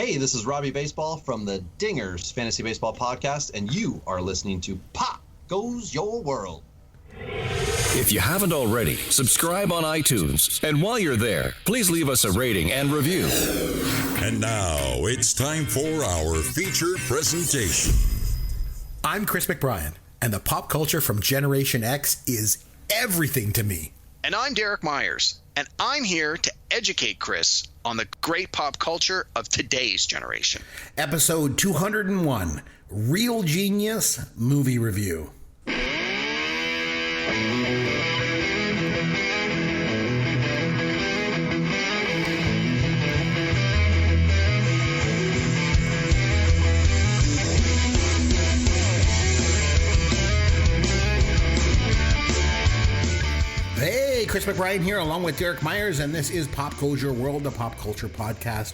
Hey, this is Robbie Baseball from the Dingers Fantasy Baseball Podcast, and you are listening to Pop Goes Your World. If you haven't already, subscribe on iTunes. And while you're there, please leave us a rating and review. And now it's time for our featured presentation. I'm Chris McBrien, and the pop culture from Generation X is everything to me. And I'm Derek Myers, and I'm here to educate Chris on the great pop culture of today's generation. Episode 201, Real Genius Movie Review. Hey, Chris McBrien here along with Derek Myers, and this is Pop Goes Your World, the pop culture podcast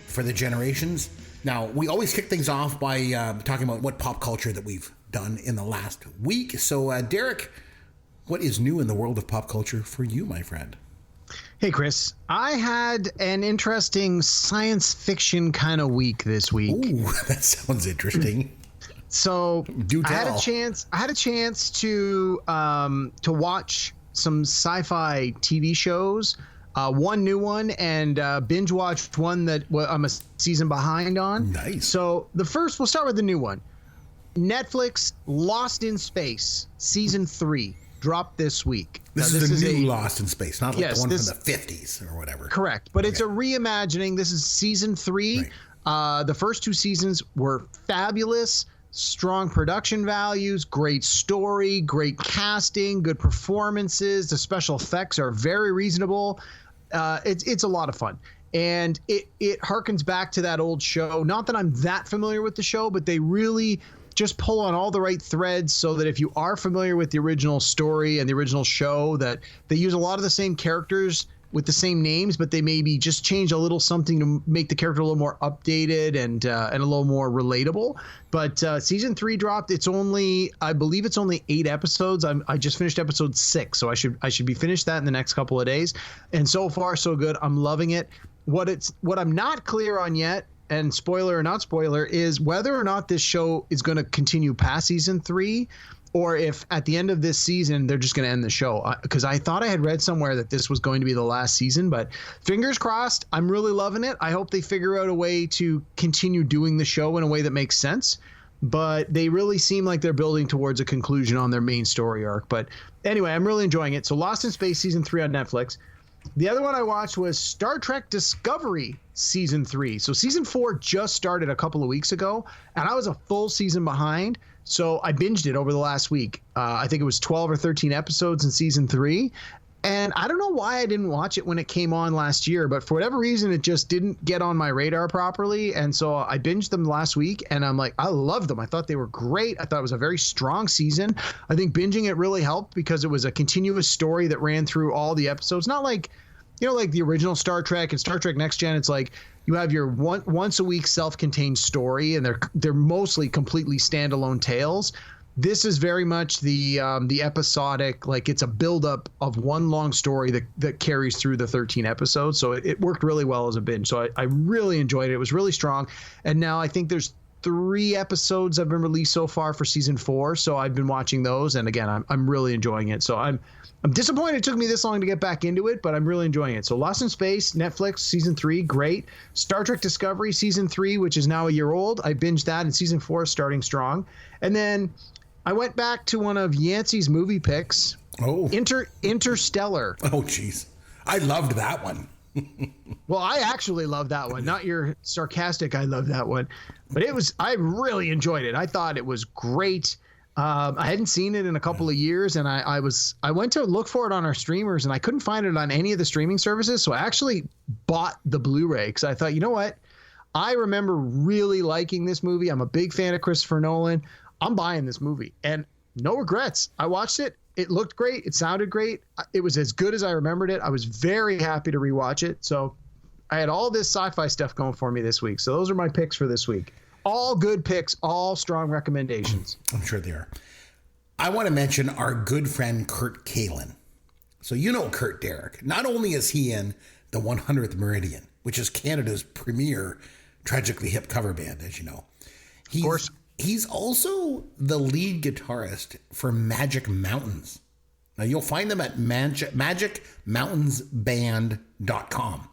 for the generations. Now, we always kick things off by talking about what pop culture that we've done in the last week. So, Derek, what is new in the world of pop culture for you, my friend? Hey, Chris. I had an interesting science fiction kind of week this week. Ooh, that sounds interesting. So, Do tell. I had a chance to watch some sci-fi TV shows, one new one, and binge watched one that I'm a season behind on. Nice. So we'll start with the new one. Netflix Lost in Space season 3 dropped this week. This is the new Lost in Space, not like the one from the 50s or whatever. Correct, but It's a reimagining. This is season 3. Right. The first 2 seasons were fabulous. Strong production values, great story, great casting, good performances. The special effects are very reasonable. It's a lot of fun. And it harkens back to that old show. Not that I'm that familiar with the show, but they really just pull on all the right threads so that if you are familiar with the original story and the original show, that they use a lot of the same characters with the same names, but they maybe just change a little something to make the character a little more updated and a little more relatable. But season 3 dropped. I believe it's only 8 episodes. I just finished episode 6, so I should be finished that in the next couple of days. And so far, so good. I'm loving it. What I'm not clear on yet, and spoiler or not spoiler, is whether or not this show is going to continue past season 3. Or if at the end of this season, they're just going to end the show. Because I thought I had read somewhere that this was going to be the last season. But fingers crossed, I'm really loving it. I hope they figure out a way to continue doing the show in a way that makes sense. But they really seem like they're building towards a conclusion on their main story arc. But anyway, I'm really enjoying it. So Lost in Space season 3 on Netflix. The other one I watched was Star Trek Discovery season 3. So season 4 just started a couple of weeks ago, and I was a full season behind. So I binged it over the last week. I think it was 12 or 13 episodes in season 3. And I don't know why I didn't watch it when it came on last year, but for whatever reason, it just didn't get on my radar properly. And so I binged them last week, and I'm like, I loved them. I thought they were great. I thought it was a very strong season. I think binging it really helped because it was a continuous story that ran through all the episodes. Not like, like the original Star Trek and Star Trek Next Gen. It's like you have your once a week self-contained story, and they're mostly completely standalone tales. This is very much the episodic, like it's a buildup of one long story that carries through the 13 episodes. So it worked really well as a binge. So I really enjoyed it. It was really strong. And now I think there's 3 episodes have been released so far for season 4. So I've been watching those. And again, I'm really enjoying it. So I'm disappointed it took me this long to get back into it, but I'm really enjoying it. So Lost in Space, Netflix, season 3, great. Star Trek Discovery, season 3, which is now a year old. I binged that, and season 4 is starting strong. And then I went back to one of Yancey's movie picks. Oh. Interstellar. Oh, jeez. I loved that one. Well, I actually love that one. Not your sarcastic, I love that one. But I really enjoyed it. I thought it was great. I hadn't seen it in a couple of years, and I went to look for it on our streamers, and I couldn't find it on any of the streaming services. So I actually bought the Blu-ray because I thought, you know what? I remember really liking this movie. I'm a big fan of Christopher Nolan. I'm buying this movie, and no regrets. I watched it. It looked great. It sounded great. It was as good as I remembered it. I was very happy to rewatch it. So I had all this sci-fi stuff going for me this week. So those are my picks for this week. All good picks, all strong recommendations. I'm sure they are. I want to mention our good friend Kurt Kalin. So you know Kurt, Derek. Not only is he in the 100th Meridian, which is Canada's premier Tragically Hip cover band, as you know. Of course. He's also the lead guitarist for Magic Mountains. Now, you'll find them at magicmountainsband.com.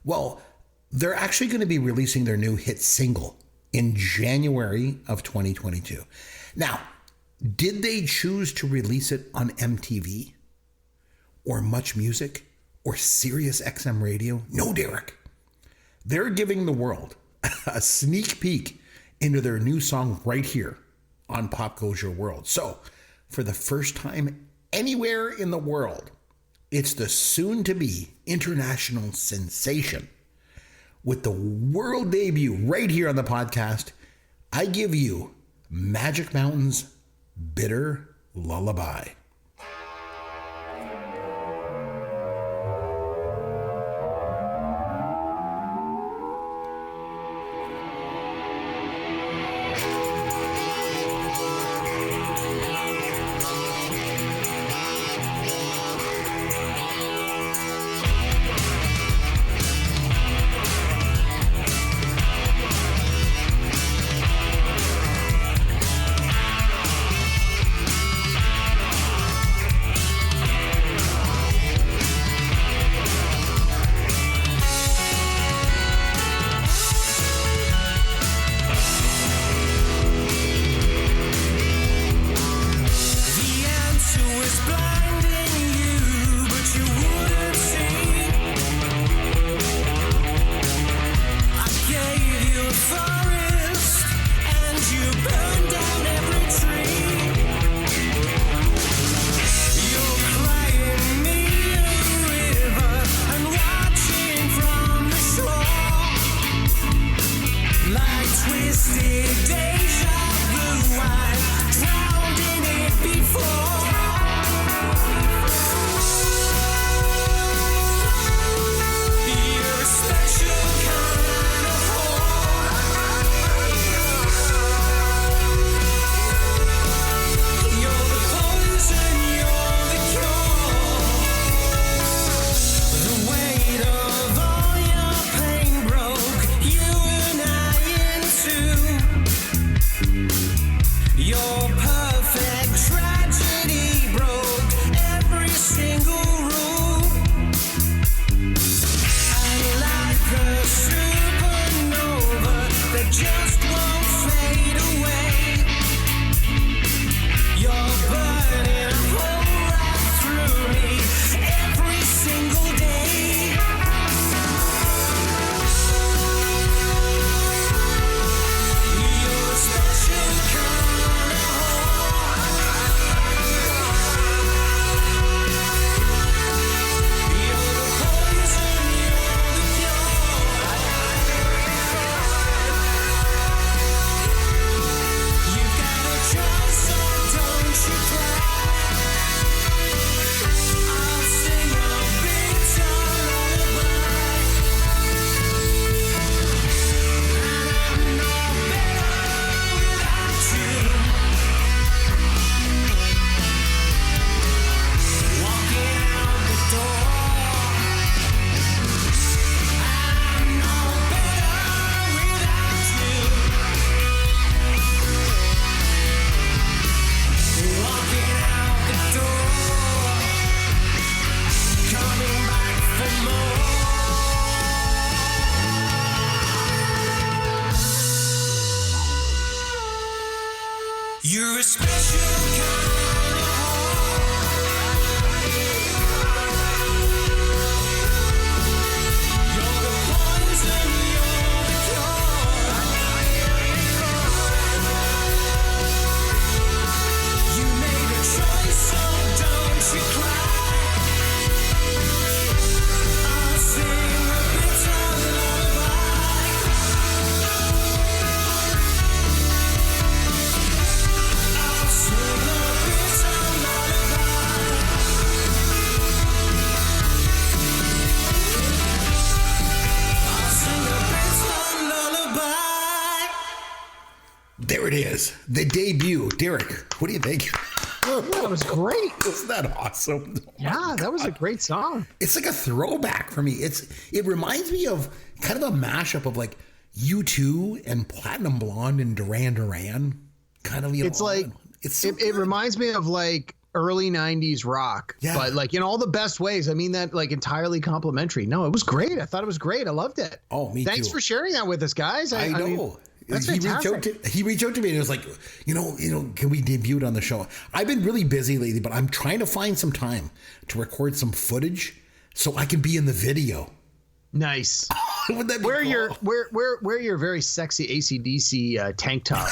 Well, they're actually going to be releasing their new hit single in January of 2022. Now, did they choose to release it on MTV or Much Music or Sirius XM Radio? No, Derek. They're giving the world a sneak peek into their new song right here on Pop Goes Your World. So, for the first time anywhere in the world, it's the soon-to-be international sensation. With the world debut right here on the podcast, I give you Magic Mountain's Bitter Lullaby. You're a special kind of heart. You're the poison, you're the cure. You made a choice, so don't you cry. I'll sing a bitter lullaby. I'll sing a bitter lullaby. I'll sing a bitter lullaby. There it is, the debut. Derek, what do you think? That was great. Isn't that awesome? Yeah, that was a great song. It's like a throwback for me. It reminds me of kind of a mashup of like, U2 and Platinum Blonde and Duran Duran. Kind of, it's like it reminds me of like early 90s rock, but like in all the best ways. I mean that like entirely complimentary. No, it was great. I thought it was great. I loved it. Oh, me too. Thanks for sharing that with us, guys. I know. I mean, that's fantastic. He reached out to me and it was like, can we debut it on the show? I've been really busy lately, but I'm trying to find some time to record some footage so I can be in the video. Nice. Wouldn't that be wear cool? wear your very sexy AC/DC tank top.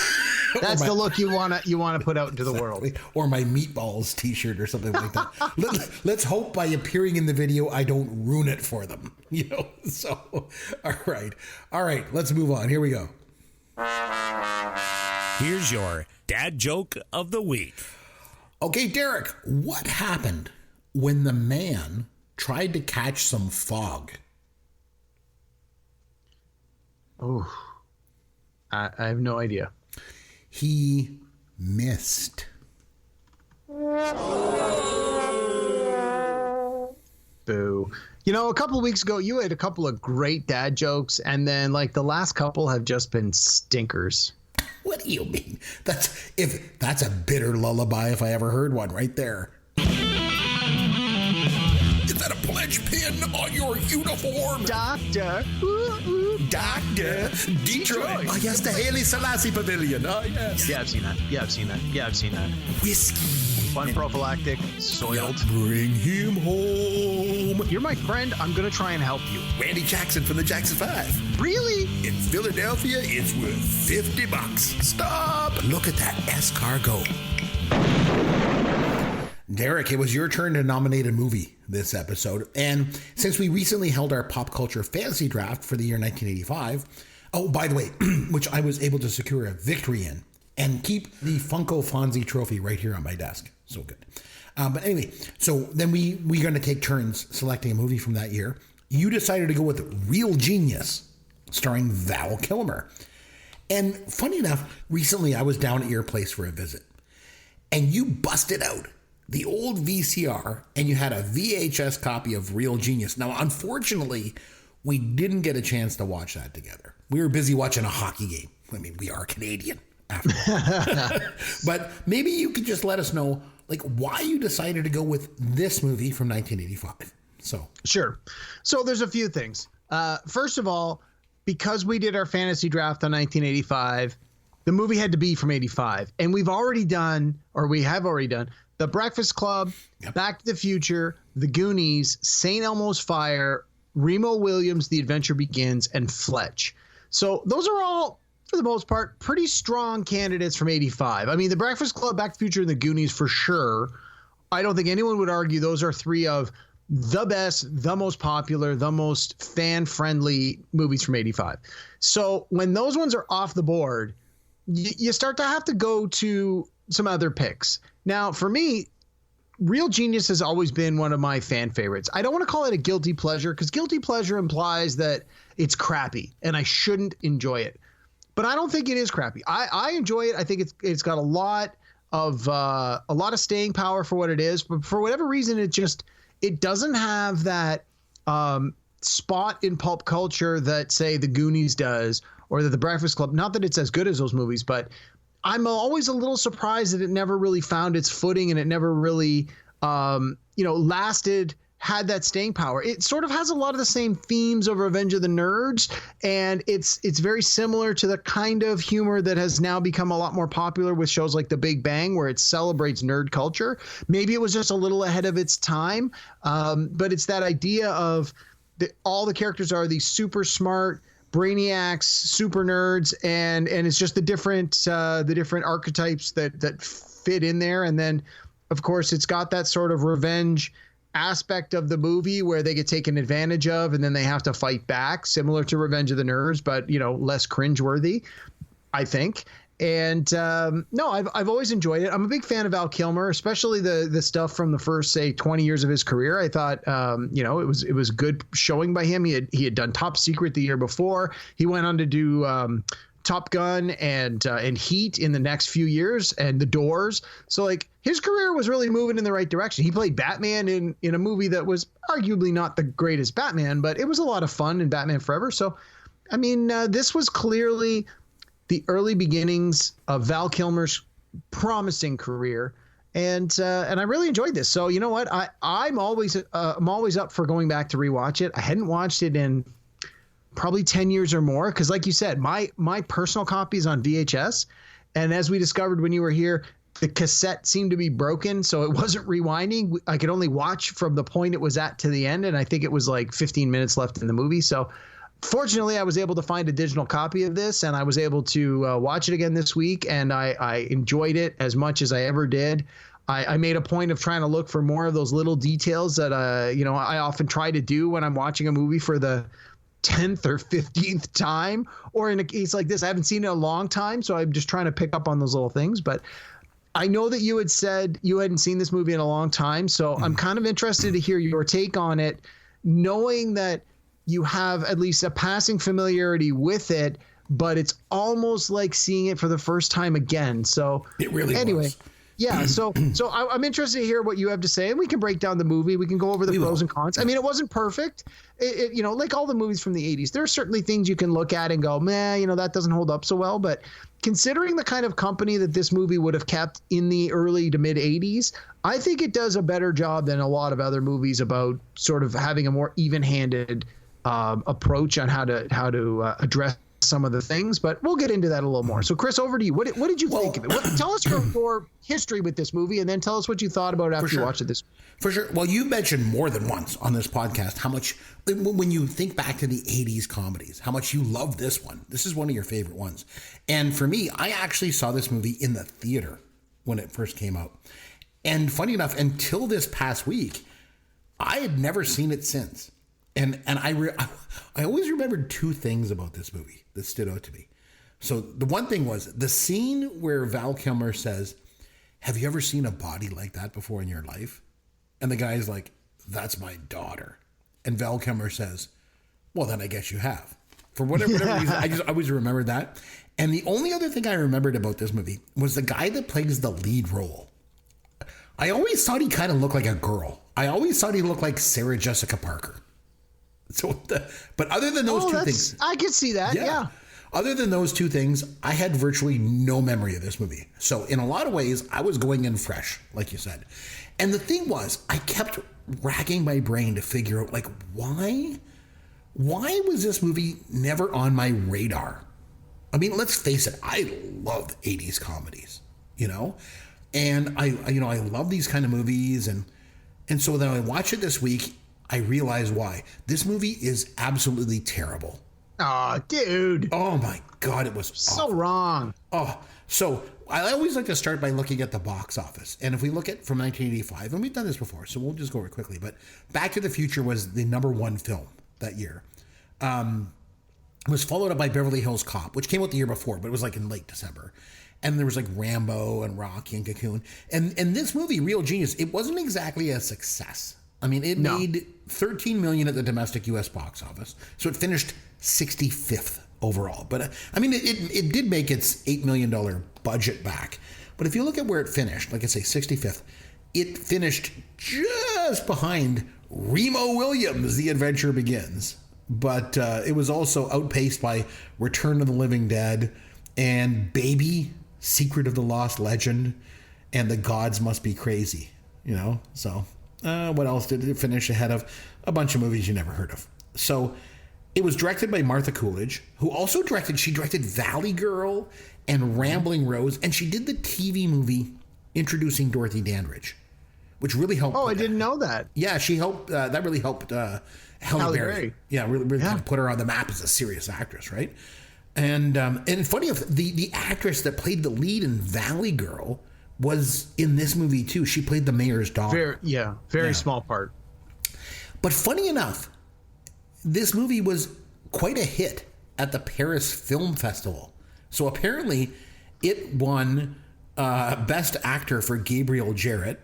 That's the look you wanna put out into the world. Or my Meatballs T-shirt or something like that. Let's hope by appearing in the video I don't ruin it for them. So all right. Let's move on. Here we go. Here's your dad joke of the week. Okay, Derek, what happened when the man tried to catch some fog? Oh, I have no idea. He missed. Boo. A couple of weeks ago, you had a couple of great dad jokes, and then like the last couple have just been stinkers. What do you mean? That's a bitter lullaby if I ever heard one right there. Is that a pledge pin on your uniform? Doctor. Doctor. Detroit. Oh, yes, the Haile Selassie Pavilion. Oh, yes. Yeah, I've seen that. Whiskey. Fun prophylactic, soiled. Bring him home. You're my friend. I'm going to try and help you. Randy Jackson from the Jackson 5. Really? In Philadelphia, it's worth $50. Stop. Look at that escargot. Derek, it was your turn to nominate a movie this episode. And since we recently held our pop culture fantasy draft for the year 1985, oh, by the way, which I was able to secure a victory in and keep the Funko Fonzie trophy right here on my desk. So good. But anyway, so then we're going to take turns selecting a movie from that year. You decided to go with Real Genius, starring Val Kilmer. And funny enough, recently I was down at your place for a visit. And you busted out the old VCR, and you had a VHS copy of Real Genius. Now, unfortunately, we didn't get a chance to watch that together. We were busy watching a hockey game. I mean, we are Canadian, after all. But maybe you could just let us know, like, why you decided to go with this movie from 1985. So Sure. So there's a few things. First of all, because we did our fantasy draft on 1985, the movie had to be from 85. And we have already done The Breakfast Club, Back to the Future, The Goonies, St. Elmo's Fire, Remo Williams, The Adventure Begins, and Fletch. So those are all, for the most part, pretty strong candidates from 85. I mean, The Breakfast Club, Back to the Future, and The Goonies for sure. I don't think anyone would argue those are three of the best, the most popular, the most fan-friendly movies from 85. So when those ones are off the board, you start to have to go to some other picks. Now, for me, Real Genius has always been one of my fan favorites. I don't want to call it a guilty pleasure because guilty pleasure implies that it's crappy and I shouldn't enjoy it. But I don't think it is crappy. I enjoy it. I think it's got a lot of staying power for what it is. But for whatever reason, it doesn't have that spot in pulp culture that, say, The Goonies does or that The Breakfast Club. Not that it's as good as those movies, but I'm always a little surprised that it never really found its footing and it never really, lasted, had that staying power. It sort of has a lot of the same themes of Revenge of the Nerds, and it's very similar to the kind of humor that has now become a lot more popular with shows like The Big Bang, where it celebrates nerd culture. Maybe it was just a little ahead of its time, but it's that idea of all the characters are these super smart brainiacs, super nerds, and it's just the different archetypes that fit in there. And then, of course, it's got that sort of revenge aspect of the movie where they get taken advantage of and then they have to fight back, similar to Revenge of the Nerds, but less cringeworthy, I think. And no, I've always enjoyed it. I'm a big fan of Val Kilmer, especially the stuff from the first, say, 20 years of his career. I thought, it was good showing by him. He had done Top Secret the year before. He went on to do Top Gun and Heat in the next few years, and The Doors. So like his career was really moving in the right direction. He played Batman in a movie that was arguably not the greatest Batman, but it was a lot of fun in Batman Forever. So I mean, this was clearly the early beginnings of Val Kilmer's promising career, and I really enjoyed this. So you know what, I'm always up for going back to rewatch it. I hadn't watched it in probably 10 years or more, because like you said, my personal copy is on VHS, and as we discovered when you were here, the cassette seemed to be broken, so it wasn't rewinding. I could only watch from the point it was at to the end, and I think it was like 15 minutes left in the movie. So fortunately, I was able to find a digital copy of this, and I was able to watch it again this week, and I enjoyed it as much as I ever did. I made a point of trying to look for more of those little details that I often try to do when I'm watching a movie for the 10th or 15th time, or in a case like this, I haven't seen it in a long time, so I'm just trying to pick up on those little things. But I know that you had said you hadn't seen this movie in a long time, so I'm kind of interested to hear your take on it, knowing that you have at least a passing familiarity with it, but it's almost like seeing it for the first time again. So it really anyway. was. Yeah, so I'm interested to hear what you have to say, and we can break down the movie. We can go over the pros and cons. I mean, it wasn't perfect. Like all the movies from the 80s, there are certainly things you can look at and go, meh, that doesn't hold up so well. But considering the kind of company that this movie would have kept in the early to mid 80s, I think it does a better job than a lot of other movies about sort of having a more even-handed approach on how to address some of the things, but we'll get into that a little more. So Chris, over to you. What did you think of it? Tell us your history with this movie, and then tell us what you thought about it after you watched it this week. For sure. Well, you mentioned more than once on this podcast how much, when you think back to the 80s comedies, how much you love this one. This is one of your favorite ones. And for me, I actually saw this movie in the theater when it first came out. And funny enough, until this past week, I had never seen it since. And I always remembered two things about this movie that stood out to me. So the one thing was the scene where Val Kilmer says, "Have you ever seen a body like that before in your life?" And the guy's like, "That's my daughter." And Val Kilmer says, "Well, then I guess you have." For whatever reason, I just always remembered that. And the only other thing I remembered about this movie was the guy that plays the lead role. I always thought he kind of looked like a girl. I always thought he looked like Sarah Jessica Parker. But other than those two things, I could see that. Yeah. Other than those two things, I had virtually no memory of this movie. So in a lot of ways, I was going in fresh, like you said. And the thing was, I kept racking my brain to figure out, like, why was this movie never on my radar? I mean, let's face it, I love 80s comedies, and I love these kind of movies. And so then I watched it this week. I realized why. This movie is absolutely terrible. Oh, dude. Oh, my God. It was so awful. wrong. Oh, so I always like to start by looking at the box office. And if we look at from 1985, and we've done this before, so we'll just go over it quickly. But Back to the Future was the number one film that year. It was followed up by Beverly Hills Cop, which came out the year before, but it was like in late December. And there was like Rambo and Rocky and Cocoon. And this movie, Real Genius, it wasn't exactly a success. I mean, it made $13 million at the domestic U.S. box office, so it finished 65th overall. But I mean, it did make its $8 million budget back. But if you look at where it finished, like I say, 65th, it finished just behind Remo Williams' The Adventure Begins. But it was also outpaced by Return of the Living Dead and Baby, Secret of the Lost Legend, and The Gods Must Be Crazy. So. What else did it finish ahead of? A bunch of movies you never heard of. So it was directed by Martha Coolidge, who also directed Valley Girl and Rambling Rose, and she did the TV movie introducing Dorothy Dandridge, which really helped. Oh, I didn't know that. Yeah, she helped. That really helped Halle Berry. Yeah, really kind of put her on the map as a serious actress, right? And funny enough, the actress that played the lead in Valley Girl was in this movie too. She played the mayor's daughter. Very small part. But funny enough, this movie was quite a hit at the Paris Film Festival. So apparently it won Best Actor for Gabriel Jarrett,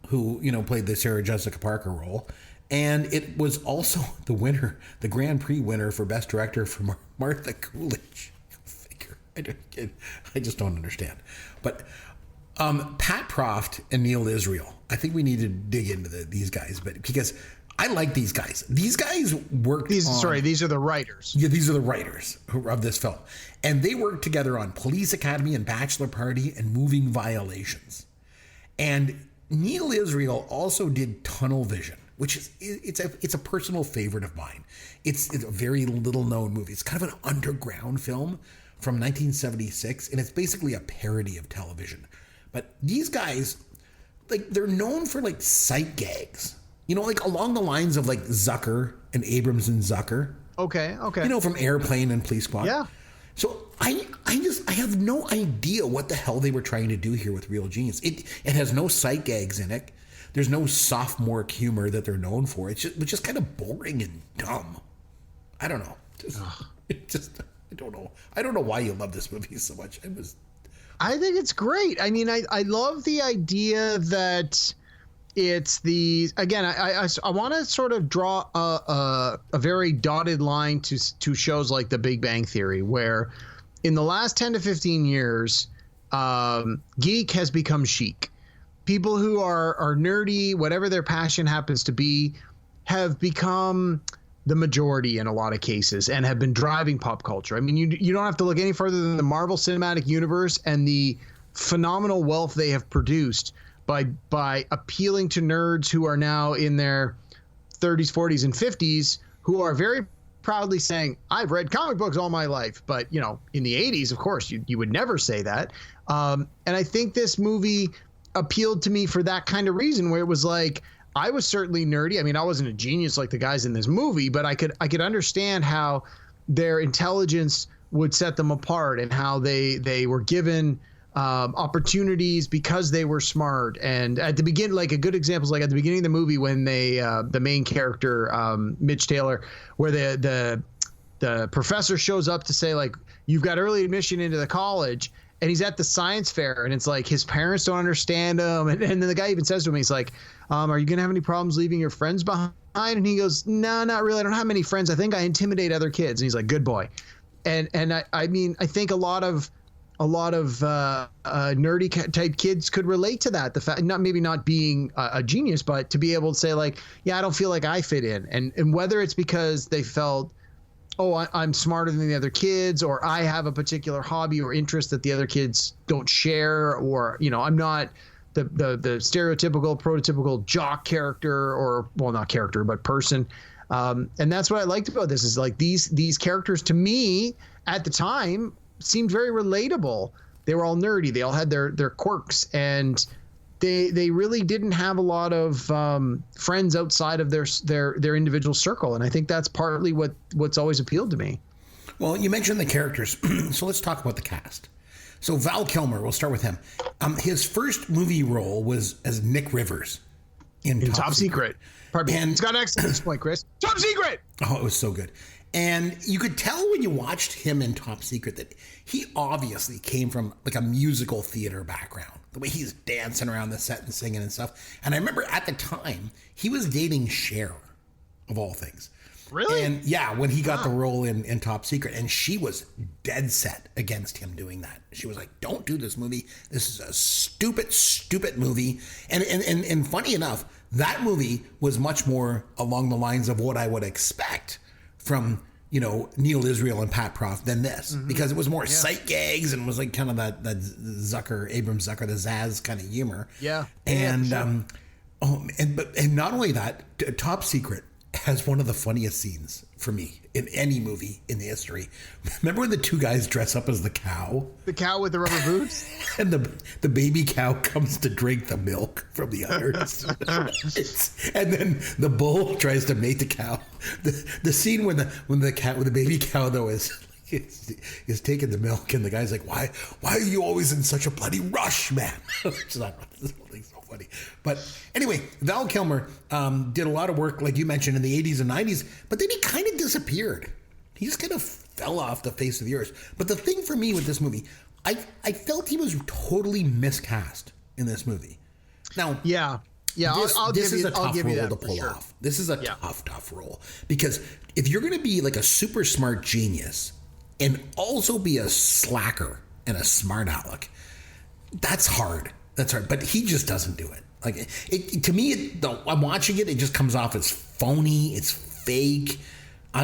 who, played the Sarah Jessica Parker role. And it was also the Grand Prix winner for Best Director for Martha Coolidge. I just don't understand. But Pat Proft and Neal Israel, I think we need to dig into these guys, but because I like these guys. These guys worked these are the writers. Yeah, these are the writers of this film. And they worked together on Police Academy and Bachelor Party and Moving Violations. And Neal Israel also did Tunnel Vision, which is it's a personal favorite of mine. It's a very little known movie. It's kind of an underground film from 1976, and it's basically a parody of television. But these guys, like, they're known for like sight gags. You know, like along the lines of like Zucker and Abrams and Zucker. Okay. You know, from Airplane and Police Squad. Yeah. So I have no idea what the hell they were trying to do here with Real Genius. It has no sight gags in it. There's no sophomore humor that they're known for. It's just kind of boring and dumb. I don't know. I don't know. I don't know why you love this movie so much. I think it's great. I mean, I love the idea that it's I want to sort of draw a very dotted line to shows like The Big Bang Theory, where in the last 10 to 15 years, geek has become chic. People who are nerdy, whatever their passion happens to be, have become the majority in a lot of cases and have been driving pop culture. I mean, you don't have to look any further than the Marvel Cinematic Universe and the phenomenal wealth they have produced by appealing to nerds who are now in their 30s, 40s, and 50s, who are very proudly saying, I've read comic books all my life. But, you know, in the 80s, of course, you would never say that. And I think this movie appealed to me for that kind of reason, where it was like, I was certainly nerdy. I mean, I wasn't a genius like the guys in this movie, but I could understand how their intelligence would set them apart and how they were given opportunities because they were smart. And at the beginning, like a good example is like at the beginning of the movie when the main character, Mitch Taylor, where the professor shows up to say, like, you've got early admission into the college. And he's at the science fair, and it's like his parents don't understand him. And then the guy even says to him, he's like, are you going to have any problems leaving your friends behind? And he goes, no, not really. I don't have many friends. I think I intimidate other kids. And he's like, good boy. And I mean, I think a lot of nerdy type kids could relate to that. The fact, maybe not being a genius, but to be able to say, like, yeah, I don't feel like I fit in. And whether it's because they felt, oh, I'm smarter than the other kids, or I have a particular hobby or interest that the other kids don't share, or, you know, I'm not the stereotypical, prototypical jock character, or, well, not character, but person. And that's what I liked about this, is like these characters to me at the time seemed very relatable. They were all nerdy. They all had their quirks, and they really didn't have a lot of friends outside of their individual circle. And I think that's partly what's always appealed to me. Well, you mentioned the characters, so let's talk about the cast. So Val Kilmer, we'll start with him. His first movie role was as Nick Rivers in Top Secret. Pardon me. And it's got an excellent point, Chris. Top Secret! Oh, it was so good. And you could tell when you watched him in Top Secret that he obviously came from like a musical theater background. The way he's dancing around the set and singing and stuff. And I remember at the time, he was dating Cher, of all things. Really? And yeah, when he got the role in Top Secret, and she was dead set against him doing that. She was like, don't do this movie. This is a stupid, stupid movie. And funny enough, that movie was much more along the lines of what I would expect from, you know, Neal Israel and Pat Proft than this, because it was more sight gags and was like kind of that Abrams Zucker, the Zaz kind of humor. Yeah. And, yeah, sure. And not only that, Top Secret has one of the funniest scenes for me in any movie in the history. Remember when the two guys dress up as the cow? The cow with the rubber boots? And the baby cow comes to drink the milk from the udders. And then the bull tries to mate the cow. The scene when the baby cow though is taking the milk, and the guy's like, why are you always in such a bloody rush, man? It's not, this whole thing's so funny. But anyway, Val Kilmer did a lot of work, like you mentioned, in the 80s and 90s, but then he kind of disappeared. He just kind of fell off the face of the earth. But the thing for me with this movie, I felt he was totally miscast in this movie. Now, this is a tough role to pull off. This is a tough role, because if you're going to be like a super smart genius and also be a slacker and a smart aleck, that's hard. But he just doesn't do it. Like to me, I'm watching it. It just comes off as phony. It's fake.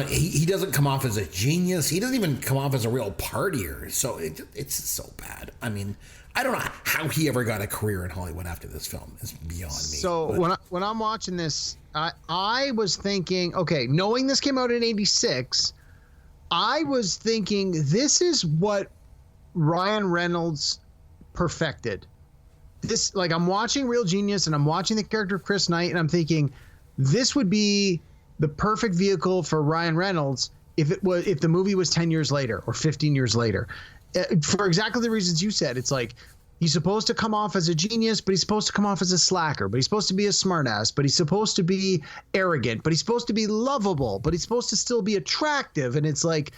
He doesn't come off as a genius. He doesn't even come off as a real partier. So it's so bad. I mean, I don't know how he ever got a career in Hollywood after this film. It's beyond me. So when I'm watching this, I was thinking, okay, knowing this came out in '86, I was thinking this is what Ryan Reynolds perfected. This, like, I'm watching Real Genius and I'm watching the character of Chris Knight and I'm thinking this would be the perfect vehicle for Ryan Reynolds if the movie was 10 years later or 15 years later. For exactly the reasons you said. It's like he's supposed to come off as a genius, but he's supposed to come off as a slacker, but he's supposed to be a smartass, but he's supposed to be arrogant, but he's supposed to be lovable, but he's supposed to still be attractive. And it's like,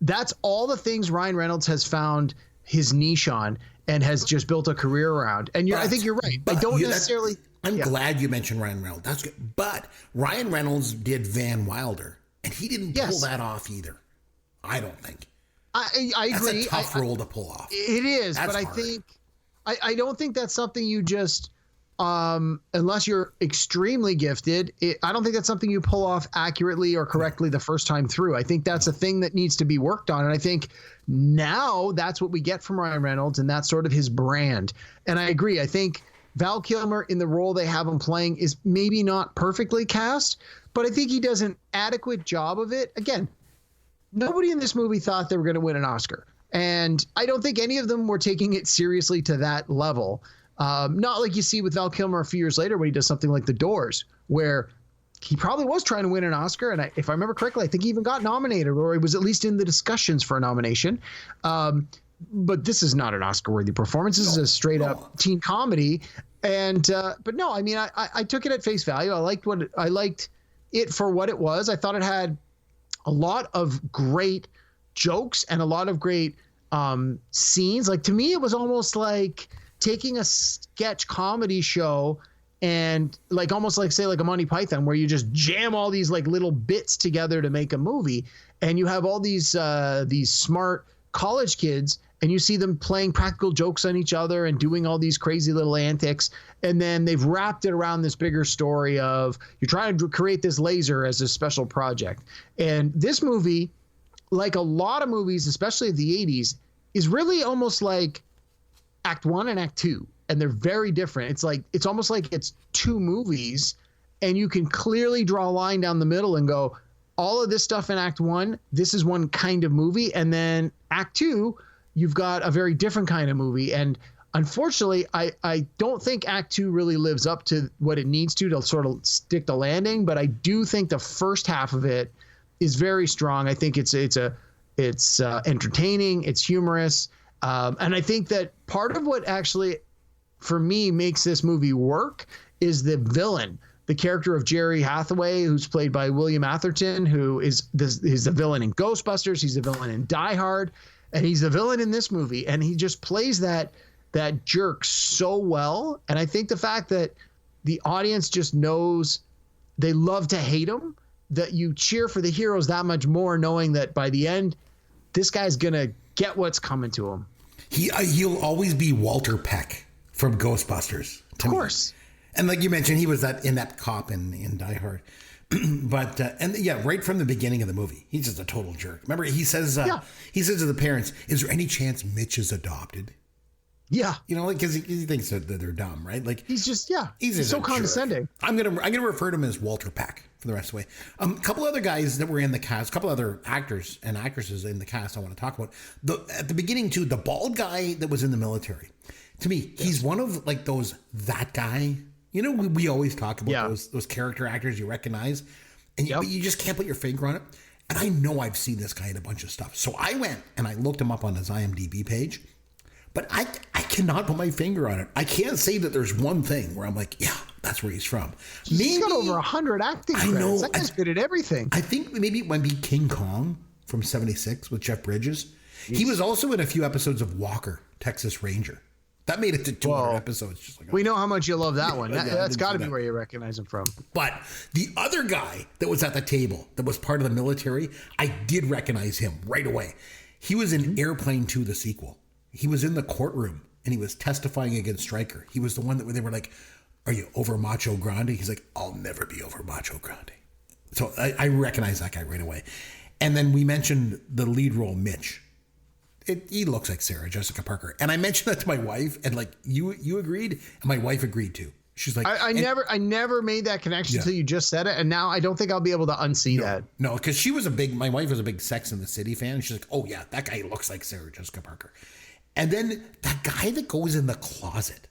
that's all the things Ryan Reynolds has found his niche on and has just built a career around. And I think you're right. I don't necessarily. I'm glad you mentioned Ryan Reynolds. That's good. But Ryan Reynolds did Van Wilder, and he didn't pull that off either. I don't think. I agree. That's a tough role to pull off. It is, that's but hard. I think I don't think that's something you just unless you're extremely gifted. I don't think that's something you pull off accurately or correctly the first time through. I think that's a thing that needs to be worked on, and I think now that's what we get from Ryan Reynolds, and that's sort of his brand. And I agree. I think Val Kilmer in the role they have him playing is maybe not perfectly cast, but I think he does an adequate job of it. Again, nobody in this movie thought they were going to win an Oscar. And I don't think any of them were taking it seriously to that level. Not like you see with Val Kilmer a few years later when he does something like The Doors, where he probably was trying to win an Oscar. And if I remember correctly, I think he even got nominated, or he was at least in the discussions for a nomination. But this is not an Oscar-worthy performance. This is a straight-up teen comedy. And but no, I mean, I took it at face value. I liked it for what it was. I thought it had a lot of great jokes and a lot of great scenes. Like, to me, it was almost like taking a sketch comedy show and like almost like, say, like a Monty Python, where you just jam all these like little bits together to make a movie, and you have all these smart college kids, and you see them playing practical jokes on each other and doing all these crazy little antics. And then they've wrapped it around this bigger story of you're trying to create this laser as a special project. And this movie, like a lot of movies, especially of the 80s, is really almost like Act 1 and Act 2. And they're very different. It's almost like it's two movies, and you can clearly draw a line down the middle and go, all of this stuff in Act 1, this is one kind of movie. And then Act 2, you've got a very different kind of movie. And unfortunately, I don't think Act 2 really lives up to what it needs to sort of stick the landing. But I do think the first half of it is very strong. I think it's entertaining, it's humorous. And I think that part of what actually, for me, makes this movie work is the villain. The character of Jerry Hathaway, who's played by William Atherton, he's the villain in Ghostbusters. He's the villain in Die Hard, and he's the villain in this movie. And he just plays that jerk so well. And I think the fact that the audience just knows they love to hate him, that you cheer for the heroes that much more, knowing that by the end, this guy's gonna get what's coming to him. He'll always be Walter Peck from Ghostbusters. Of course. And like you mentioned, he was in that cop in Die Hard. But right from the beginning of the movie, he's just a total jerk. Remember, he says to the parents, "Is there any chance Mitch is adopted?" Yeah, because he thinks that they're dumb, right? Like he's so condescending. I'm gonna refer to him as Walter Peck for the rest of the way. A couple other guys that were in the cast, a couple other actors and actresses in the cast I want to talk about. At the beginning too, the bald guy that was in the military. To me, he's one of like that guy. We always talk about those character actors you recognize, and you just can't put your finger on it. And I know I've seen this guy in a bunch of stuff. So I went and I looked him up on his IMDb page, but I cannot put my finger on it. I can't say that there's one thing where I'm like, yeah, that's where he's from. He's got over 100 acting credits. I know. That guy's good at everything. I think maybe it might be King Kong from '76 with Jeff Bridges. Yes. He was also in a few episodes of Walker, Texas Ranger. That made it to 200 episodes. Just like, we know how much you love that one. That's got to be where you recognize him from. But the other guy that was at the table, that was part of the military, I did recognize him right away. He was in Airplane 2, the sequel. He was in the courtroom, and he was testifying against Stryker. He was the one that they were like, are you over Macho Grande? He's like, I'll never be over Macho Grande. So I recognize that guy right away. And then we mentioned the lead role, Mitch. He looks like Sarah Jessica Parker. And I mentioned that to my wife, and like you agreed, and my wife agreed too. She's like, I never made that connection until you just said it, and now I don't think I'll be able to unsee that. No, because my wife was a big Sex and the City fan. She's like, oh yeah, that guy looks like Sarah Jessica Parker. And then that guy that goes in the closet.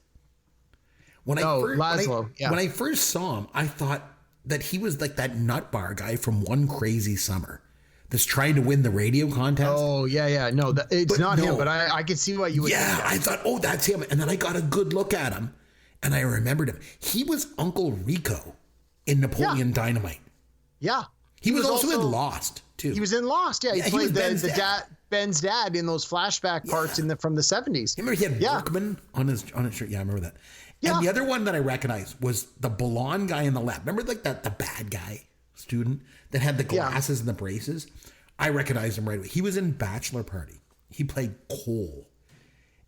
When I first saw him, I thought that he was like that nut bar guy from One Crazy Summer that's trying to win the radio contest. Oh, yeah. No, it's not him, but I can see why you would. Yeah, I thought, oh, that's him. And then I got a good look at him, and I remembered him. He was Uncle Rico in Napoleon Dynamite. Yeah. He was also in Lost, too. He was in Lost, yeah. He played Ben's dad in those flashback parts from the 70s. Remember he had Workman on his shirt? Yeah, I remember that. Yeah. And the other one that I recognized was the blonde guy in the lab. Remember like the bad guy student that had the glasses and the braces? I recognized him right away. He was in Bachelor Party. He played Cole.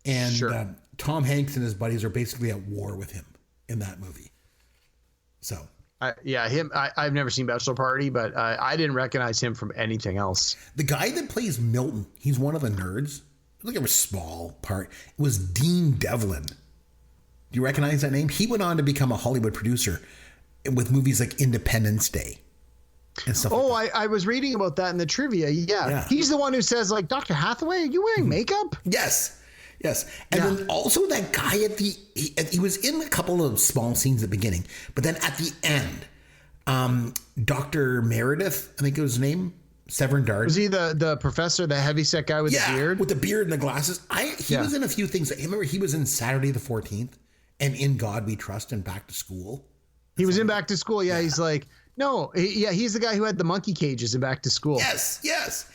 And Tom Hanks and his buddies are basically at war with him in that movie. So. Him. I've never seen Bachelor Party, but I didn't recognize him from anything else. The guy that plays Milton, he's one of the nerds. Look at a small part. It was Dean Devlin. Do you recognize that name? He went on to become a Hollywood producer with movies like Independence Day and stuff. Oh, like that. I was reading about that in the trivia. Yeah. He's the one who says, like, Dr. Hathaway, are you wearing makeup? Yes. And then also that guy he was in a couple of small scenes at the beginning, but then at the end, Dr. Meredith, I think it was his name, Severn Darden. Was he the professor, the heavyset guy with the beard? With the beard and the glasses. He was in a few things. I remember he was in Saturday the 14th and In God We Trust and Back to School. He was in Back to School. Yeah. He's like, no, he's the guy who had the monkey cages in Back to School. Yes.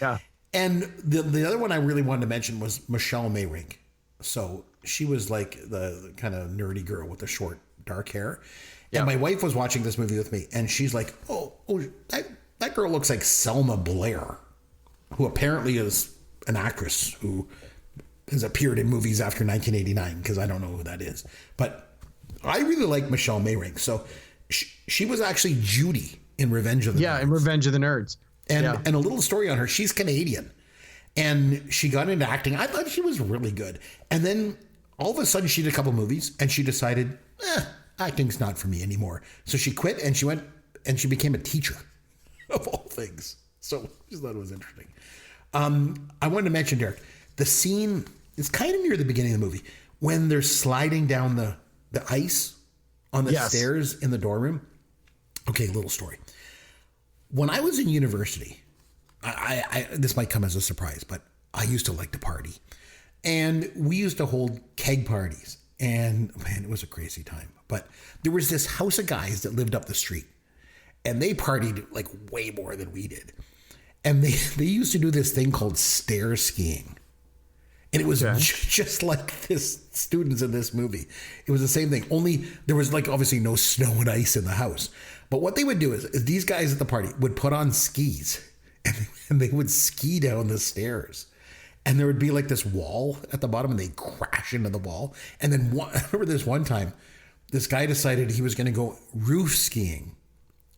Yeah. And the other one I really wanted to mention was Michelle Mayrink. So she was like the kind of nerdy girl with the short, dark hair. And my wife was watching this movie with me, and she's like, oh, that girl looks like Selma Blair, who apparently is an actress who has appeared in movies after 1989, because I don't know who that is. But I really like Michelle Mayrink. So she was actually Judy in Revenge of the Nerds. Yeah, in Revenge of the Nerds. And a little story on her. She's Canadian. And she got into acting. I thought she was really good. And then all of a sudden she did a couple movies and she decided, acting's not for me anymore. So she quit and she went and she became a teacher of all things. So I just thought it was interesting. I wanted to mention, Derek, the scene is kind of near the beginning of the movie when they're sliding down the ice on the stairs in the dorm room. Okay, little story. When I was in university, I this might come as a surprise, but I used to like to party. And we used to hold keg parties. And man, it was a crazy time. But there was this house of guys that lived up the street. And they partied like way more than we did. And they used to do this thing called stair skiing. And it was just like this students in this movie. It was the same thing. Only there was like obviously no snow and ice in the house. But what they would do is these guys at the party would put on skis and they would ski down the stairs. And there would be like this wall at the bottom and they'd crash into the wall. And then I remember this one time, this guy decided he was going to go roof skiing.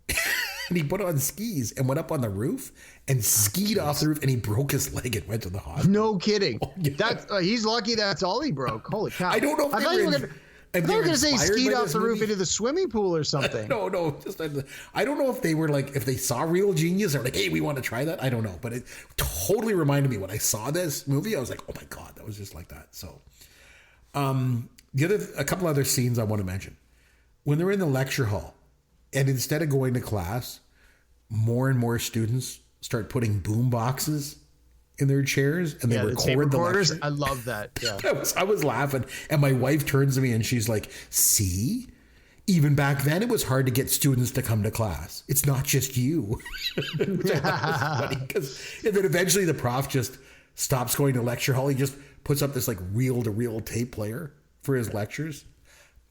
And he put on skis and went up on the roof and skied off the roof and he broke his leg and went to the hospital. No kidding. Oh, yeah. That's he's lucky that's all he broke. Holy cow. I don't know if I thought you were going to say skied off the roof into the swimming pool or something. No. I don't know if they were like, if they saw Real Genius or like, hey, we want to try that. I don't know. But it totally reminded me when I saw this movie, I was like, oh my God, that was just like that. So a couple other scenes I want to mention. When they're in the lecture hall and instead of going to class, more and more students start putting boom boxes in their chairs and they record the lecture. I love that. Yeah. I was laughing and my wife turns to me and she's like, see, even back then it was hard to get students to come to class. It's not just you. Which I thought was funny and then eventually the prof just stops going to lecture hall. He just puts up this like reel-to-reel tape player for his lectures.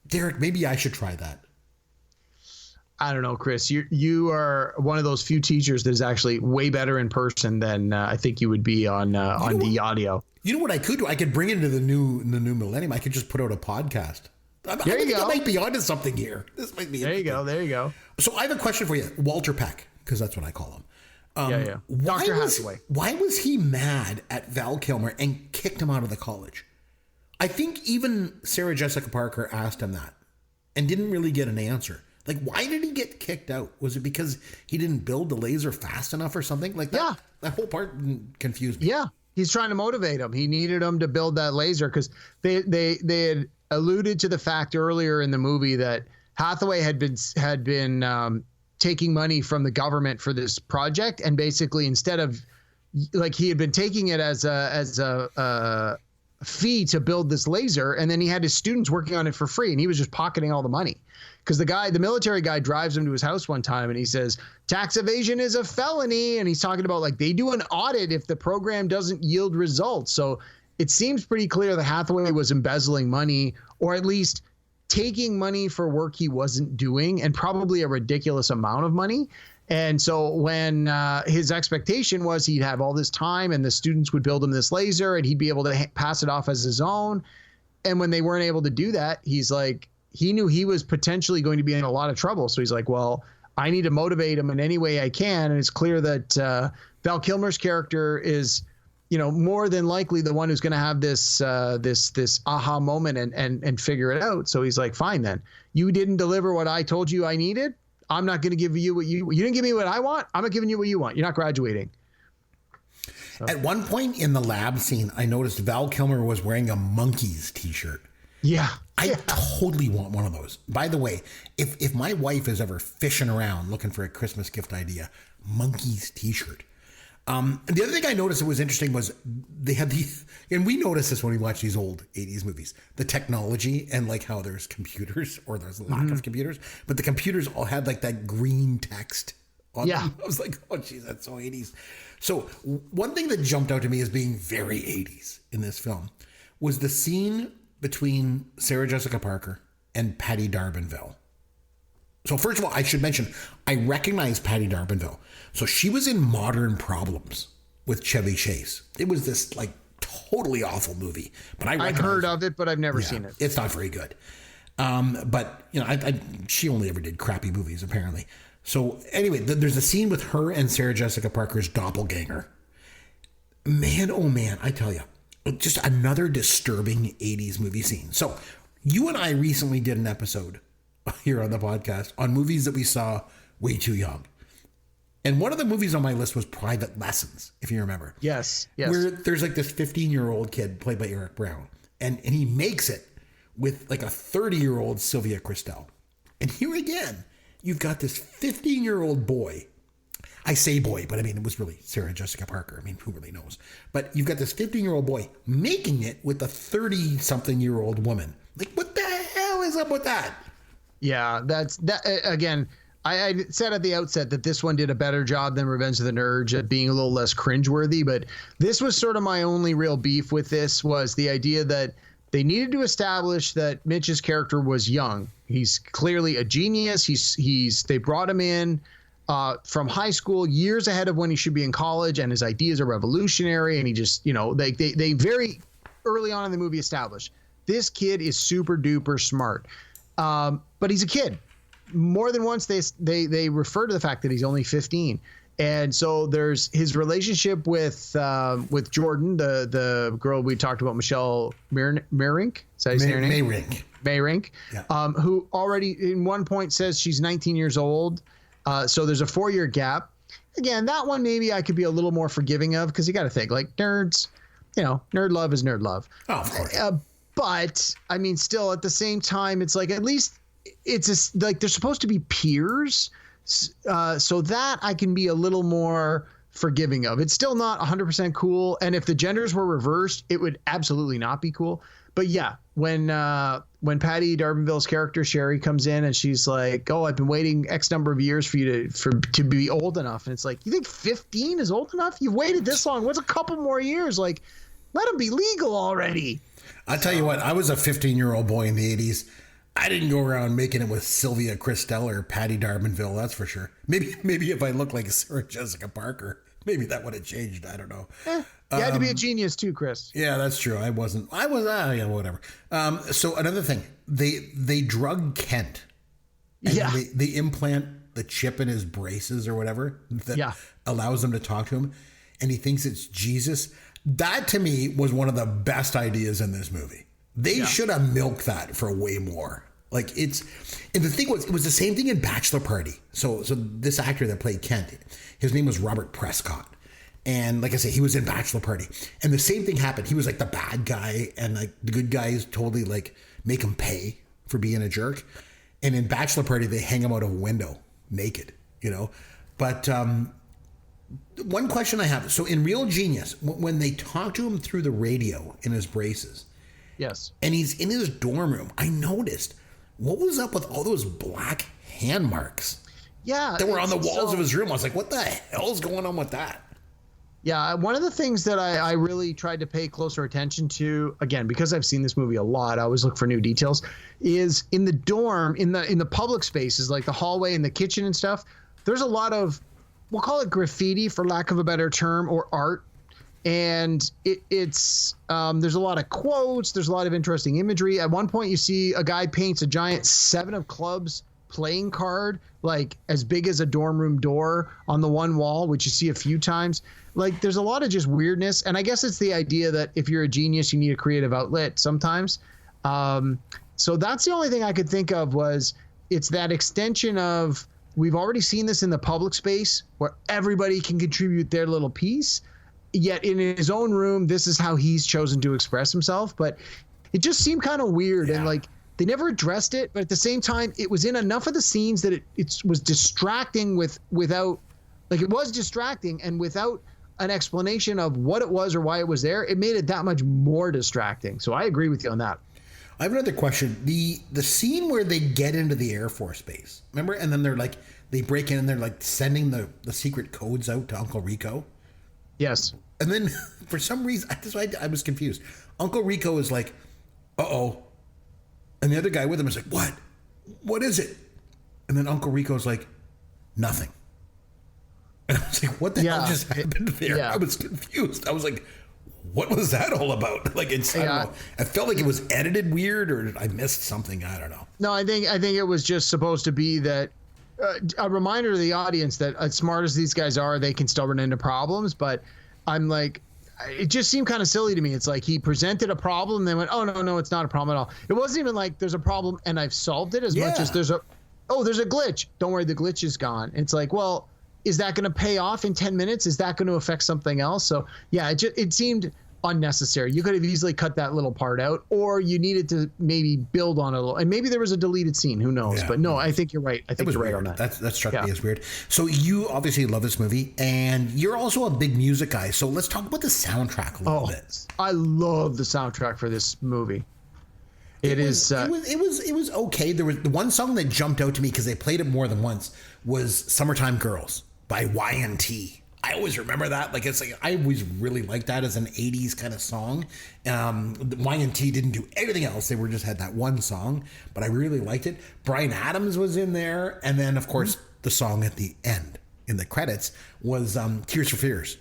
Derek, maybe I should try that. I don't know, Chris. You are one of those few teachers that is actually way better in person than I think you would be on the audio. You know what I could do? I could bring it into the new millennium. I could just put out a podcast I think I might be onto something here. This might be There you go. There you go. So I have a question for you, Walter Peck, because that's what I call him. Yeah. Dr. Hathaway. Why was he mad at Val Kilmer and kicked him out of the college? I think even Sarah Jessica Parker asked him that and didn't really get an answer. Like, why did he get kicked out? Was it because he didn't build the laser fast enough or something? Like that, Yeah. That whole part confused me. Yeah. He's trying to motivate him. He needed him to build that laser because they had alluded to the fact earlier in the movie that Hathaway had been taking money from the government for this project, and basically instead of like he had been taking it as a fee to build this laser, and then he had his students working on it for free, and he was just pocketing all the money because the military guy drives him to his house one time and he says tax evasion is a felony, and he's talking about like they do an audit if the program doesn't yield results. So it seems pretty clear that Hathaway was embezzling money, or at least taking money for work he wasn't doing, and probably a ridiculous amount of money. And so when his expectation was he'd have all this time and the students would build him this laser and he'd be able to pass it off as his own. And when they weren't able to do that, he's like, he knew he was potentially going to be in a lot of trouble. So he's like, well, I need to motivate him in any way I can. And it's clear that Val Kilmer's character is, more than likely the one who's going to have this aha moment and figure it out. So he's like, fine, then you didn't deliver what I told you I needed. I'm not going to give you what you didn't give me what I want. I'm not giving you what you want. You're not graduating. So. At one point in the lab scene, I noticed Val Kilmer was wearing a Monkees t-shirt. Yeah. I totally want one of those. By the way, if my wife is ever fishing around looking for a Christmas gift idea, Monkees t-shirt. The other thing I noticed that was interesting was they had and we noticed this when we watch these old 80s movies, the technology and like how there's computers or there's a lack of computers, but the computers all had like that green text on them. I was like, oh geez, that's so 80s. So one thing that jumped out to me as being very 80s in this film was the scene between Sarah Jessica Parker and Patty D'Arbanville. So first of all, I should mention, I recognize Patty D'Arbanville. So she was in Modern Problems with Chevy Chase. It was this like totally awful movie, but I've heard of it, but I've never seen it. It's not very good. But she only ever did crappy movies apparently. So anyway, there's a scene with her and Sarah Jessica Parker's doppelganger. Man, oh man, I tell you, just another disturbing 80s movie scene. So you and I recently did an episode here on the podcast on movies that we saw way too young. And one of the movies on my list was Private Lessons, if you remember. Yes. Where there's like this 15-year-old kid played by Eric Brown. And he makes it with like a 30-year-old Sylvia Christel. And here again, you've got this 15-year-old boy. I say boy, but I mean, it was really Sarah Jessica Parker. I mean, who really knows? But you've got this 15-year-old boy making it with a 30-something-year-old woman. Like, what the hell is up with that? Yeah, that again. I said at the outset that this one did a better job than Revenge of the Nerds at being a little less cringeworthy, but this was sort of my only real beef with this was the idea that they needed to establish that Mitch's character was young. He's clearly a genius. They brought him in from high school years ahead of when he should be in college, and his ideas are revolutionary, and he just, they very early on in the movie established this kid is super duper smart. But he's a kid. More than once, they refer to the fact that he's only 15, and so there's his relationship with Jordan, the girl we talked about, Michelle Meyrink. Is that his name? Meyrink. Yeah. Who already in one point says she's 19 years old. So there's a 4-year gap. Again, that one maybe I could be a little more forgiving of because you got to think like nerds. Nerd love is nerd love. Oh, of course. But I mean, still at the same time, it's like at least. It's like they're supposed to be peers, so that I can be a little more forgiving of. It's still not 100% cool, and if the genders were reversed, it would absolutely not be cool. But yeah, when Patty D'Arbanville's character Sherry comes in and she's like, "Oh, I've been waiting X number of years for you to be old enough," and it's like, you think 15 is old enough? You've waited this long. What's a couple more years? Like, let them be legal already. I'll tell you what, I was a 15-year-old boy in the 80s. I didn't go around making it with Sylvia Christel or Patty D'Arbanville, that's for sure. Maybe if I looked like Sarah Jessica Parker, maybe that would have changed. I don't know. You had to be a genius too, Chris. Yeah, that's true. I was, yeah, whatever. So another thing, they drug Kent. And Yeah. They implant the chip in his braces or whatever that allows them to talk to him. And he thinks it's Jesus. That to me was one of the best ideas in this movie. They should have milked that for way more. Like and the thing was, it was the same thing in Bachelor Party. So this actor that played Kent, his name was Robert Prescott. And like I say, he was in Bachelor Party. And the same thing happened. He was like the bad guy, and like the good guys totally like make him pay for being a jerk. And in Bachelor Party, they hang him out of a window naked, you know. But one question I have, so in Real Genius, when they talk to him through the radio in his braces, yes, and he's in his dorm room, I noticed, what was up with all those black hand marks? Yeah, that were on the walls of his room. I was like, what the hell is going on with that? Yeah, one of the things that I really tried to pay closer attention to, again, because I've seen this movie a lot, I always look for new details, is in the dorm, in the public spaces, like the hallway and the kitchen and stuff, there's a lot of, we'll call it graffiti for lack of a better term, or art. And it's there's a lot of quotes, there's a lot of interesting imagery. At one point you see a guy paints a giant 7 of clubs playing card, like as big as a dorm room door on the one wall, which you see a few times. Like there's a lot of just weirdness. And I guess it's the idea that if you're a genius, you need a creative outlet sometimes. So that's the only thing I could think of, was it's that extension of, we've already seen this in the public space where everybody can contribute their little piece. Yet in his own room, this is how he's chosen to express himself. But it just seemed kind of weird. And like, they never addressed it, but at the same time, it was in enough of the scenes that it was distracting without, like, it was distracting, and without an explanation of what it was or why it was there, it made it that much more distracting. So I agree with you on that. I have another question. The scene where they get into the Air Force Base, remember? And then they're like, they break in and they're like sending the secret codes out to Uncle Rico. Yes. And then for some reason, that's why I was confused. Uncle Rico is like, uh-oh. And the other guy with him is like, what? What is it? And then Uncle Rico's like, nothing. And I was like, what the hell just happened there? Yeah. I was confused. I was like, what was that all about? Like, I don't know. I felt like it was edited weird, or I missed something. I don't know. No, I think it was just supposed to be that a reminder to the audience that as smart as these guys are, they can still run into problems. But I'm like, it just seemed kind of silly to me. It's like he presented a problem and they went, oh, no, it's not a problem at all. It wasn't even like there's a problem and I've solved it, as much as there's a glitch. Don't worry, the glitch is gone. It's like, well, is that going to pay off in 10 minutes? Is that going to affect something else? So, yeah, it seemed unnecessary. You could have easily cut that little part out, or you needed to maybe build on it a little. And maybe there was a deleted scene. Who knows? Yeah. But no, I think you're right. I think you're right on that. That struck me as weird. So you obviously love this movie, and you're also a big music guy. So let's talk about the soundtrack a little bit. I love the soundtrack for this movie. It was okay. There was the one song that jumped out to me because they played it more than once was "Summertime Girls" by Y&T. I always remember that. Like, it's like, I always really liked that as an 80s kind of song. Y&T didn't do anything else. They just had that one song, but I really liked it. Bryan Adams was in there. And then, of course, the song at the end in the credits was Tears for Fears.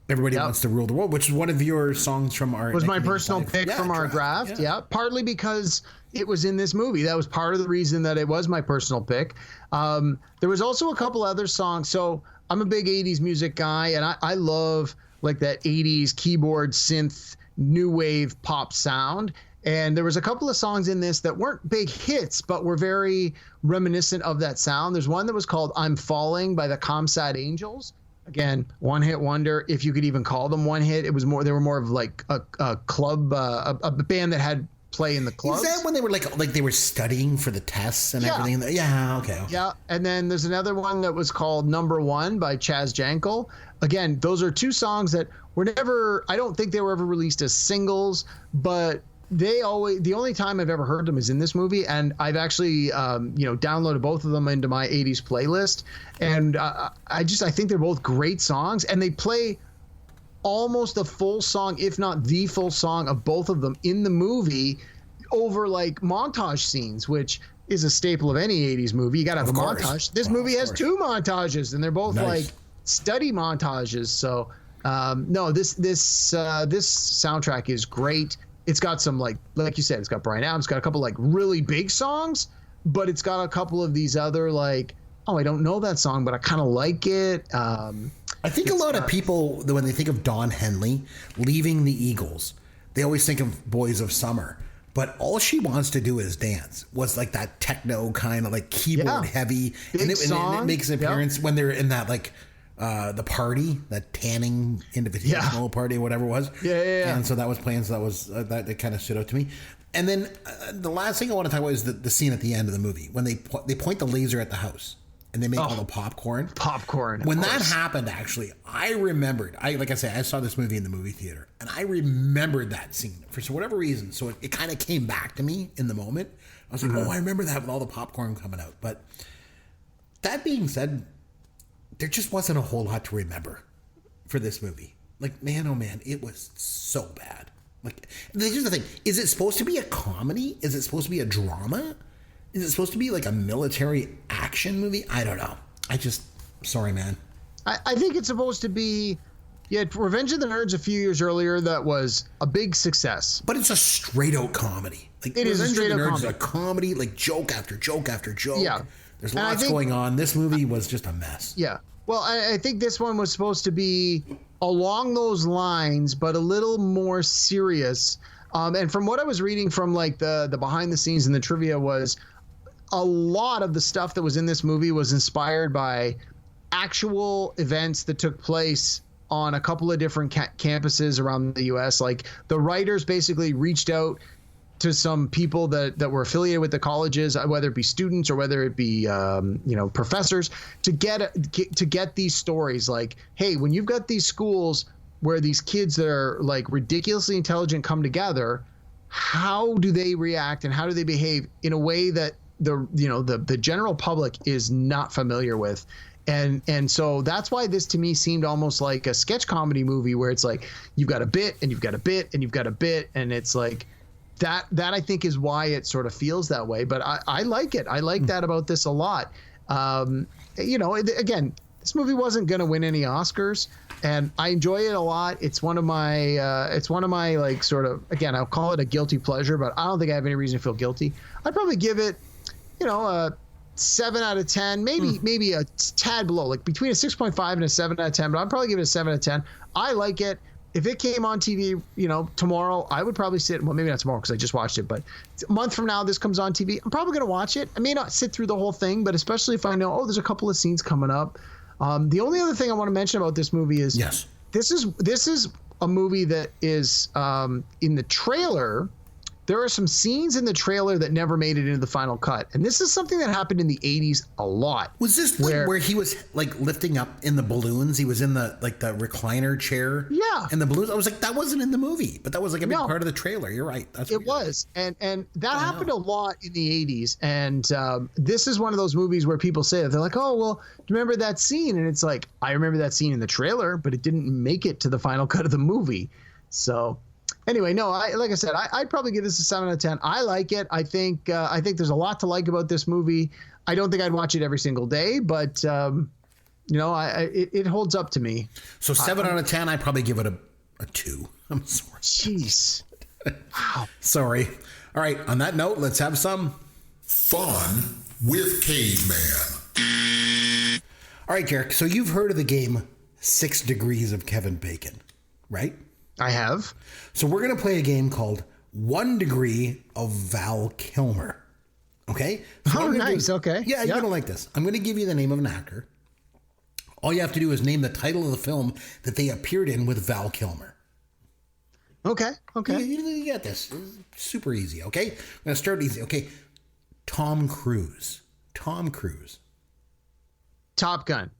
Everybody Wants to Rule the World, which is one of your songs from our... was my personal pick from our draft. Yeah, partly because it was in this movie. That was part of the reason that it was my personal pick. There was also a couple other songs. So I'm a big 80s music guy, and I love like that 80s keyboard synth new wave pop sound. And there was a couple of songs in this that weren't big hits, but were very reminiscent of that sound. There's one that was called I'm Falling by the Comsat Angels. Again, one hit wonder, if you could even call them one hit. It was more, they were more of like a club, a band that had play in the clubs. Is that when they were like they were studying for the tests and everything? Yeah, okay. Yeah, and then there's another one that was called Number One by Chaz Jankel. Again, those are two songs that were never, I don't think they were ever released as singles, but the only time I've ever heard them is in this movie, and I've actually downloaded both of them into my 80s playlist, and I think they're both great songs, and they play almost a full song, if not the full song of both of them in the movie over like montage scenes, which is a staple of any 80s movie. You got to have a montage. This movie has two montages, and they're both like study montages. So No, this soundtrack is great. It's got some like you said, it's got Bryan Adams, it's got a couple like really big songs, but it's got a couple of these other like, oh, I don't know that song, but I kind of like it. I think a lot of people, when they think of Don Henley leaving the Eagles, they always think of Boys of Summer. But all she wants to do is dance. Was like that techno kind of like keyboard heavy, and it makes an appearance when they're in that like the party, that tanning invitational party, whatever it was. Yeah. And so that was playing. So that was that kind of stood out to me. And then the last thing I want to talk about is the scene at the end of the movie when they point the laser at the house. And they make all the popcorn. When that happened, actually, I remembered. Like I said, I saw this movie in the movie theater, and I remembered that scene for whatever reason. So it kind of came back to me in the moment. I was like, oh, I remember that with all the popcorn coming out. But that being said, there just wasn't a whole lot to remember for this movie. Like, man, oh man, it was so bad. Like, here's the thing: is it supposed to be a comedy? Is it supposed to be a drama? Is it supposed to be like a military action movie? I don't know. Sorry, man. I think it's supposed to be, Revenge of the Nerds a few years earlier that was a big success. But it's a straight out comedy. Like it is a straight out comedy. Is a comedy, like joke after joke after joke. Yeah. There's lots going on. This movie was just a mess. Yeah. Well, I think this one was supposed to be along those lines, but a little more serious. And from what I was reading from like the behind the scenes and the trivia was, a lot of the stuff that was in this movie was inspired by actual events that took place on a couple of different campuses around the U.S. Like the writers basically reached out to some people that were affiliated with the colleges, whether it be students or whether it be professors, to get these stories. Like, hey, when you've got these schools where these kids that are like ridiculously intelligent come together, how do they react and how do they behave in a way that the general public is not familiar with. And so that's why this to me seemed almost like a sketch comedy movie where it's like you've got a bit and you've got a bit and you've got a bit, and it's like that I think is why it sort of feels that way. But I like it. I like that about this a lot. Again, this movie wasn't going to win any Oscars, and I enjoy it a lot. It's one of my like sort of, again, I'll call it a guilty pleasure, but I don't think I have any reason to feel guilty. I'd probably give it, a 7 out of 10, maybe a tad below, like between a 6.5 and a 7 out of 10, but I'd probably give it a 7 out of 10. I like it. If it came on TV, tomorrow, I would probably well, maybe not tomorrow because I just watched it, but a month from now, this comes on TV. I'm probably going to watch it. I may not sit through the whole thing, but especially if I know, there's a couple of scenes coming up. The only other thing I want to mention about this movie is this is a movie that is in the trailer. There are some scenes in the trailer that never made it into the final cut. And this is something that happened in the 80s a lot. Was this where he was like lifting up in the balloons? He was in the recliner chair. Yeah. And the balloons. I was like, that wasn't in the movie, but that was like a big part of the trailer. You're right. It was. And that happened a lot in the 80s. And this is one of those movies where people say that they're like, oh, well, do you remember that scene? And it's like, I remember that scene in the trailer, but it didn't make it to the final cut of the movie. So anyway, no, like I said, I'd probably give this a 7 out of 10. I like it. I think there's a lot to like about this movie. I don't think I'd watch it every single day, but it holds up to me. So 7 out of 10, I'd probably give it a 2. I'm sorry. Jeez. Wow. Sorry. All right. On that note, let's have some fun with Caveman. All right, Derek. So you've heard of the game 6 Degrees of Kevin Bacon, right? I have. So we're going to play a game called 1 Degree of Val Kilmer. Okay? So nice. Okay. Yeah, you're going to like this. I'm going to give you the name of an actor. All you have to do is name the title of the film that they appeared in with Val Kilmer. Okay. You get this. It's super easy, okay? I'm going to start easy. Okay. Tom Cruise. Top Gun.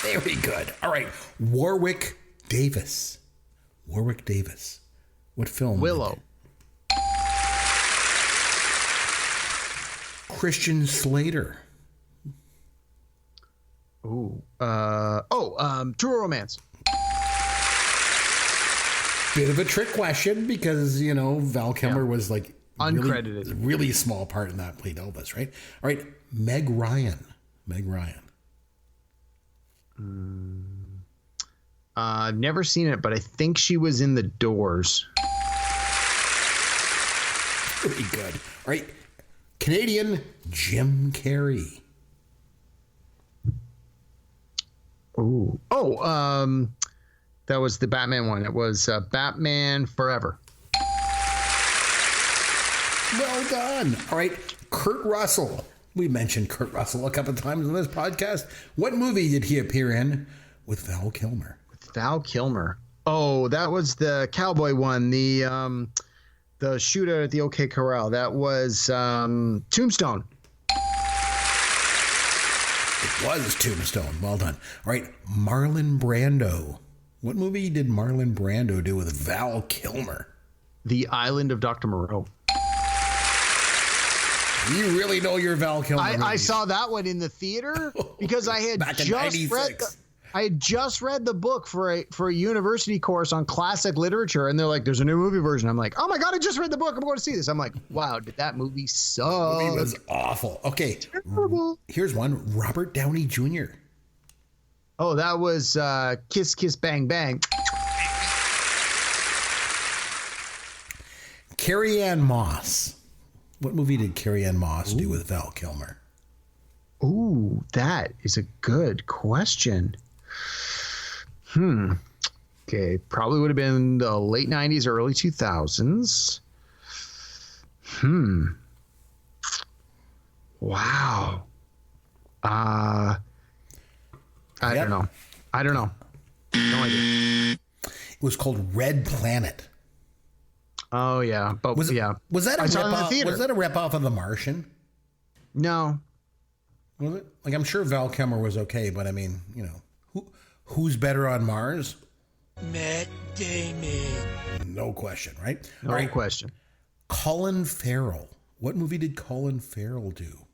Very good. All right. Warwick Davis. What film? Willow. Christian Slater. True Romance. Bit of a trick question because, Val Kilmer was like uncredited. Really small part in that, played Elvis, right? All right. Meg Ryan. I've never seen it, but I think she was in The Doors. Pretty good. All right. Canadian Jim Carrey. That was the Batman one. It was Batman Forever. Well done. All right. Kurt Russell. We mentioned Kurt Russell a couple of times on this podcast. What movie did he appear in with Val Kilmer? Val Kilmer. Oh, that was the cowboy one. The shooter at the OK Corral. That was Tombstone. It was Tombstone. Well done. All right. Marlon Brando. What movie did Marlon Brando do with Val Kilmer? The Island of Dr. Moreau. You really know your Val Kilmer I saw that one in the theater because I had just read the book for a university course on classic literature, and they're like, "There's a new movie version." I'm like, "Oh my god, I just read the book. I'm going to see this." I'm like, "Wow, did that movie suck?" It was awful. Okay, terrible. Here's one: Robert Downey Jr. Oh, that was Kiss Kiss Bang Bang. Carrie-Anne Moss. What movie did Carrie-Anne Moss do with Val Kilmer? Ooh, that is a good question. Okay, probably would have been the late 90s, early 2000s. Wow. I don't know. No idea. It was called Red Planet. Oh yeah, but was that a rip-off? Was that a rip-off of The Martian? No. Was it? Like, I'm sure Val Kilmer was okay, but I mean, you know, who's better on Mars? Matt Damon. No question, right? No question. Colin Farrell. What movie did Colin Farrell do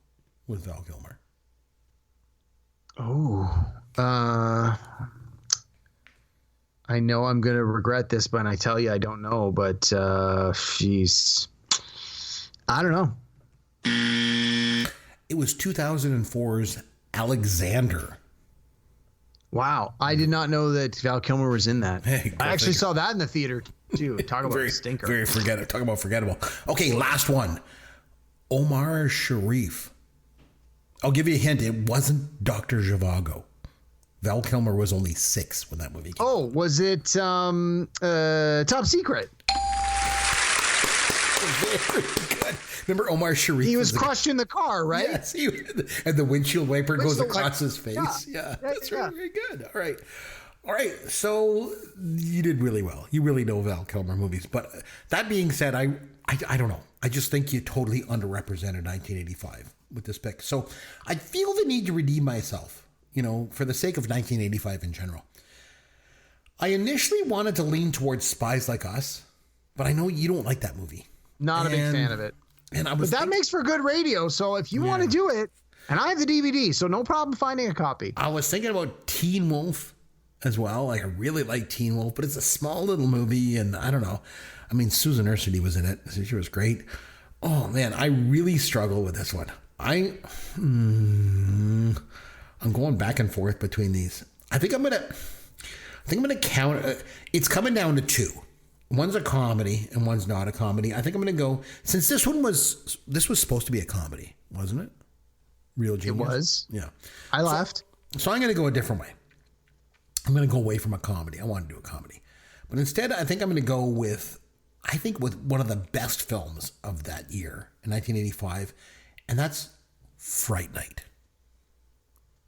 with Val Kilmer? I know I'm going to regret this, but I tell you I don't know, but she's... I don't know. It was 2004's Alexander. Wow. I did not know that Val Kilmer was in that. Hey, I actually saw that in the theater, too. Talk about a stinker. Very forgettable. Talk about forgettable. Okay, last one. Omar Sharif. I'll give you a hint. It wasn't Dr. Zhivago. Val Kilmer was only 6 when that movie came out. Oh, was it Top Secret? Very good. Remember Omar Sharif? He was crushed in the car, right? Yes. And the windshield wiper goes across his face. Yeah. That's right. Very good. All right. So you did really well. You really know Val Kilmer movies. But that being said, I don't know. I just think you totally underrepresented 1985 with this pick. So I feel the need to redeem myself, you know, for the sake of 1985 in general. I initially wanted to lean towards Spies Like Us, but I know you don't like that movie. Not a big fan of it. But that makes for good radio, so if you want to do it, and I have the DVD, so no problem finding a copy. I was thinking about Teen Wolf as well. Like, I really like Teen Wolf, but it's a small little movie, and I don't know. I mean, Susan Ursity was in it. She was great. Oh, man, I really struggle with this one. I'm going back and forth between these. I think I'm gonna count. It's coming down to 2. One's a comedy and one's not a comedy. I think I'm gonna go, since this was supposed to be a comedy, wasn't it? Real Genius. It was. Yeah. I laughed. So I'm gonna go a different way. I'm gonna go away from a comedy. I want to do a comedy, but instead I think I'm gonna go with one of the best films of that year in 1985, and that's Fright Night.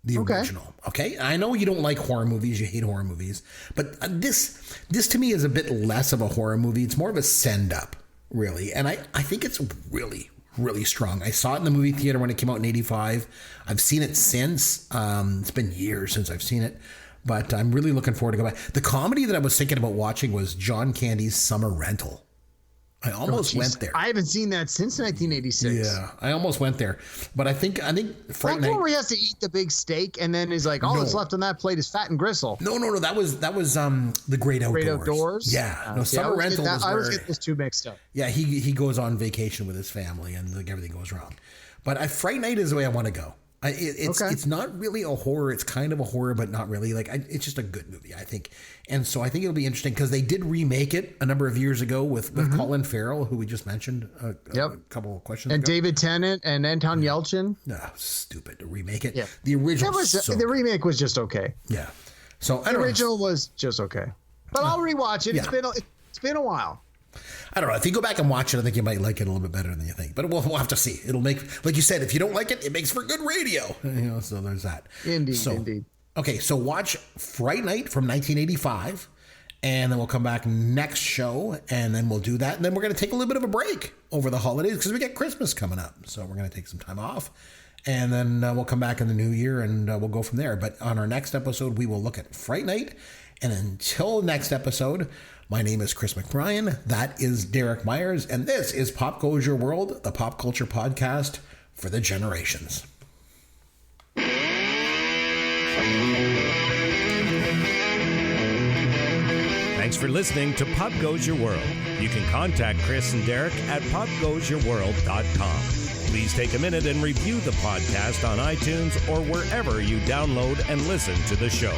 The original. Okay. I know you don't like horror movies. You hate horror movies. But this to me is a bit less of a horror movie. It's more of a send up, really. And I think it's really, really strong. I saw it in the movie theater when it came out in 85. I've seen it since. It's been years since I've seen it. But I'm really looking forward to go back. The comedy that I was thinking about watching was John Candy's Summer Rental. I almost went there. I haven't seen that since 1986. Yeah, I almost went there, but I think Fright Night. Where he has to eat the big steak, and then he's like, "All that's left on that plate is fat and gristle." No. That was The Great Outdoors. Great Outdoors. Yeah. Summer Rental. I always get those two mixed up. Yeah, he goes on vacation with his family, and like everything goes wrong. But Fright Night is the way I want to go. It's not really a horror. It's kind of a horror, but not really. It's just a good movie, I think. And so I think it'll be interesting because they did remake it a number of years ago with Colin Farrell, who we just mentioned a couple of questions and ago. David Tennant and Anton Yelchin. No, stupid to remake it. Yeah. The original the remake was just okay. Yeah. So the original was just okay. But I'll rewatch it. Yeah. It's been a while. I don't know. If you go back and watch it, I think you might like it a little bit better than you think. But we'll have to see. It'll make, like you said, if you don't like it, it makes for good radio. So there's that. Indeed. Okay, so watch Fright Night from 1985, and then we'll come back next show, and then we'll do that. And then we're going to take a little bit of a break over the holidays because we got Christmas coming up. So we're going to take some time off, and then we'll come back in the new year, and we'll go from there. But on our next episode, we will look at Fright Night. And until next episode, my name is Chris McBrien. That is Derek Myers. And this is Pop Goes Your World, the pop culture podcast for the generations. Thanks for listening to Pop Goes Your World. You can contact Chris and Derek at popgoesyourworld.com. Please take a minute and review the podcast on iTunes or wherever you download and listen to the show.